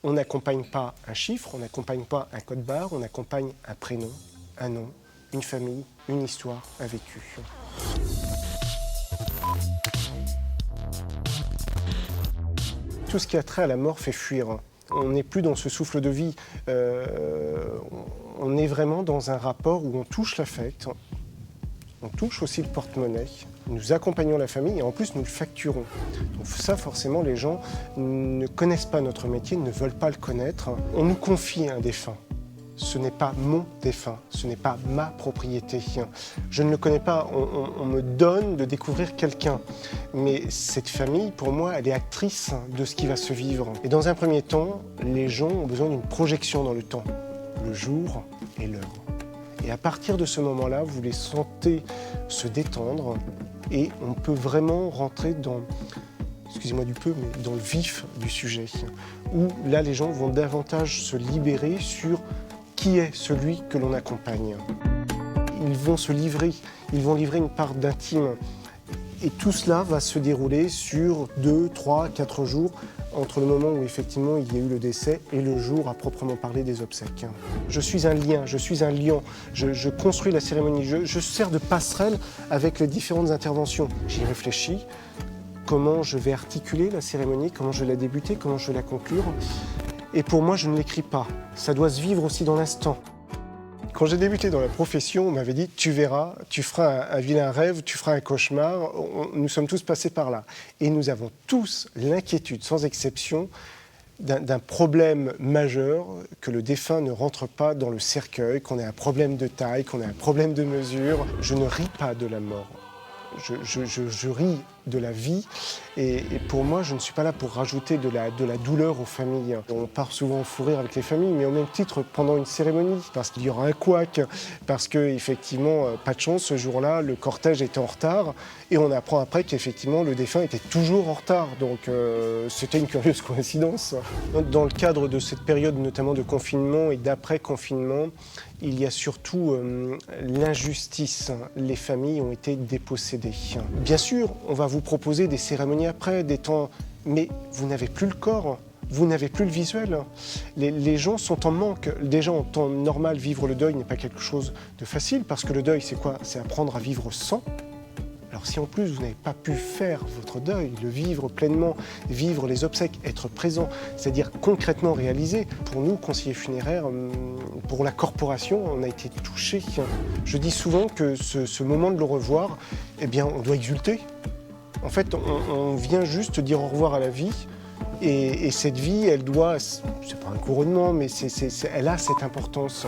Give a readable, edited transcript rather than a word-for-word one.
On n'accompagne pas un chiffre, on n'accompagne pas un code barre, on accompagne un prénom, un nom, une famille, une histoire, un vécu. Tout ce qui a trait à la mort fait fuir. On n'est plus dans ce souffle de vie. On est vraiment dans un rapport où on touche l'affect, on touche aussi le porte-monnaie, nous accompagnons la famille et en plus nous le facturons. Donc ça, forcément, les gens ne connaissent pas notre métier, ne veulent pas le connaître. On nous confie un défunt. Ce n'est pas mon défunt, ce n'est pas ma propriété. Je ne le connais pas, on me donne de découvrir quelqu'un. Mais cette famille, pour moi, elle est actrice de ce qui va se vivre. Et dans un premier temps, les gens ont besoin d'une projection dans le temps, le jour et l'heure. Et à partir de ce moment-là, vous les sentez se détendre et on peut vraiment rentrer dans, excusez-moi du peu, mais dans le vif du sujet, où là, les gens vont davantage se libérer sur qui est celui que l'on accompagne. Ils vont se livrer, ils vont livrer une part d'intime. Et tout cela va se dérouler sur 2, 3, 4 jours, entre le moment où effectivement il y a eu le décès et le jour à proprement parler des obsèques. Je suis un lien, je suis un lion, je construis la cérémonie, je sers de passerelle avec les différentes interventions. J'y réfléchis, comment je vais articuler la cérémonie, comment je vais la débuter, comment je vais la conclure. Et pour moi, je ne l'écris pas. Ça doit se vivre aussi dans l'instant. Quand j'ai débuté dans la profession, on m'avait dit « tu verras, tu feras un vilain rêve, tu feras un cauchemar ». Nous sommes tous passés par là. Et nous avons tous l'inquiétude, sans exception, d'un problème majeur, que le défunt ne rentre pas dans le cercueil, qu'on ait un problème de taille, qu'on ait un problème de mesure. Je ne ris pas de la mort. Je ris de la vie et pour moi, je ne suis pas là pour rajouter de la douleur aux familles. On part souvent en fou rire avec les familles, mais au même titre pendant une cérémonie, parce qu'il y aura un couac, parce qu'effectivement, pas de chance, ce jour-là, le cortège était en retard et on apprend après qu'effectivement, le défunt était toujours en retard. Donc c'était une curieuse coïncidence. Dans le cadre de cette période, notamment de confinement et d'après-confinement, il y a surtout l'injustice. Les familles ont été dépossédées. Bien sûr, on va vous proposer des cérémonies après, des temps, mais vous n'avez plus le corps, vous n'avez plus le visuel. Les gens sont en manque. Déjà, en temps normal, vivre le deuil n'est pas quelque chose de facile, parce que le deuil, c'est quoi? C'est apprendre à vivre sans. Alors si en plus vous n'avez pas pu faire votre deuil, le vivre pleinement, vivre les obsèques, être présent, c'est-à-dire concrètement réaliser, pour nous, conseillers funéraires, pour la corporation, on a été touchés. Je dis souvent que ce moment de le revoir, eh bien, on doit exulter. En fait, on vient juste dire au revoir à la vie, et cette vie, elle doit, c'est pas un couronnement, mais elle a cette importance.